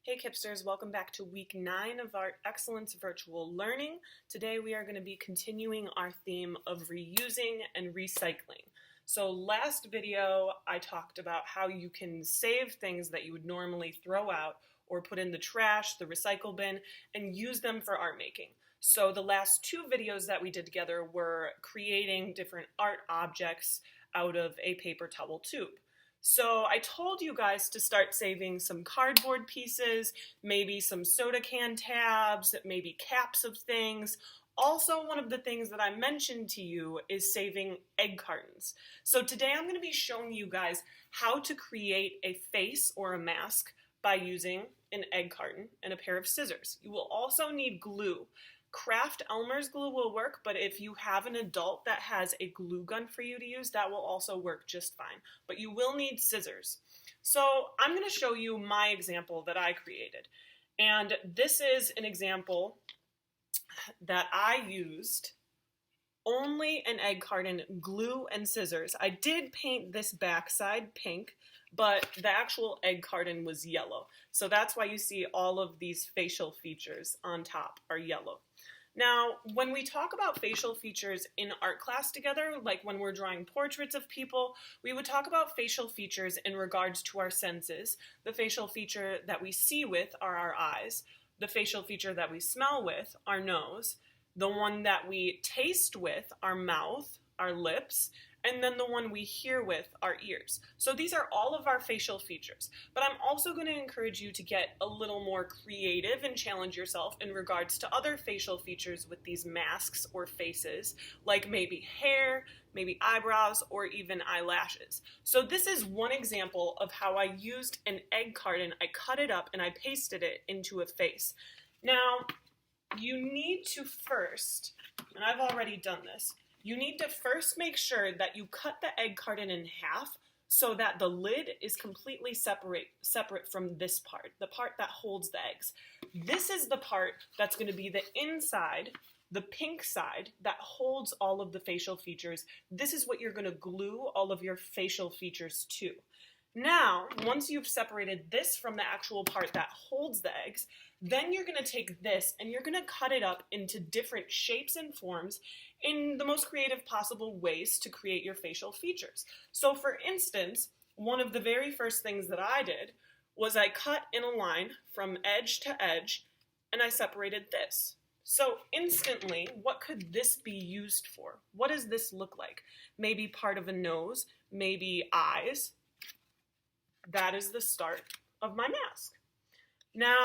Hey Kipsters, welcome back to week 9 of our Excellence Virtual Learning. Today we are going to be continuing our theme of reusing and recycling. So last video I talked about how you can save things that you would normally throw out or put in the trash, the recycle bin, and use them for art making. So the last 2 videos that we did together were creating different art objects out of a paper towel tube. So I told you guys to start saving some cardboard pieces, maybe some soda can tabs, maybe caps of things. Also, one of the things that I mentioned to you is saving egg cartons. So today I'm going to be showing you guys how to create a face or a mask by using an egg carton and a pair of scissors. You will also need glue. Kraft Elmer's glue will work, but if you have an adult that has a glue gun for you to use, that will also work just fine. But you will need scissors. So I'm going to show you my example that I created. And this is an example that I used only an egg carton, glue, and scissors. I did paint this backside pink, but the actual egg carton was yellow. So that's why you see all of these facial features on top are yellow. Now, when we talk about facial features in art class together, like when we're drawing portraits of people, we would talk about facial features in regards to our senses. The facial feature that we see with are our eyes. The facial feature that we smell with, our nose. The one that we taste with, our mouth, our lips, and then the one we hear with, our ears. So these are all of our facial features. But I'm also going to encourage you to get a little more creative and challenge yourself in regards to other facial features with these masks or faces, like maybe hair, maybe eyebrows, or even eyelashes. So this is one example of how I used an egg carton. I cut it up and I pasted it into a face. Now, you need to first, and I've already done this, you need to first make sure that you cut the egg carton in half so that the lid is completely separate from this part, the part that holds the eggs. This is the part that's going to be the inside, the pink side, that holds all of the facial features. This is what you're going to glue all of your facial features to. Now, once you've separated this from the actual part that holds the eggs, then you're going to take this and you're going to cut it up into different shapes and forms in the most creative possible ways to create your facial features. So for instance, one of the very first things that I did was I cut in a line from edge to edge and I separated this. So instantly, what could this be used for? What does this look like? Maybe part of a nose, maybe eyes. That is the start of my mask. Now,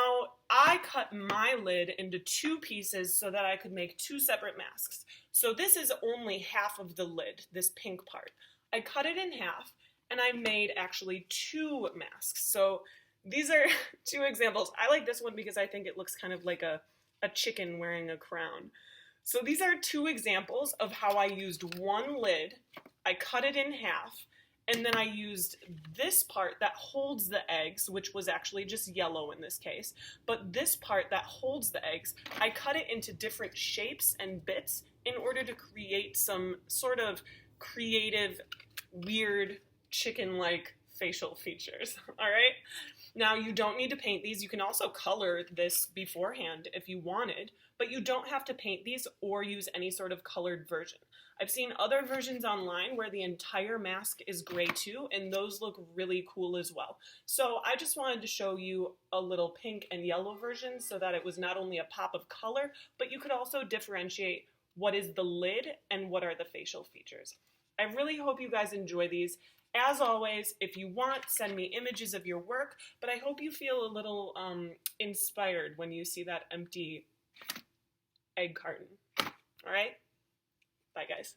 I cut my lid into 2 pieces so that I could make 2 separate masks. So this is only half of the lid, this pink part. I cut it in half, and I made actually 2 masks. So these are 2 examples. I like this one because I think it looks kind of like a chicken wearing a crown. So these are 2 examples of how I used one lid, I cut it in half, and then I used this part that holds the eggs, which was actually just yellow in this case. But this part that holds the eggs, I cut it into different shapes and bits in order to create some sort of creative, weird, chicken-like facial features. All right? Now, you don't need to paint these. You can also color this beforehand if you wanted, but you don't have to paint these or use any sort of colored version. I've seen other versions online where the entire mask is gray too, and those look really cool as well. So I just wanted to show you a little pink and yellow version so that it was not only a pop of color, but you could also differentiate what is the lid and what are the facial features. I really hope you guys enjoy these. As always, if you want, send me images of your work, but I hope you feel a little inspired when you see that empty egg carton. All right? Bye, guys.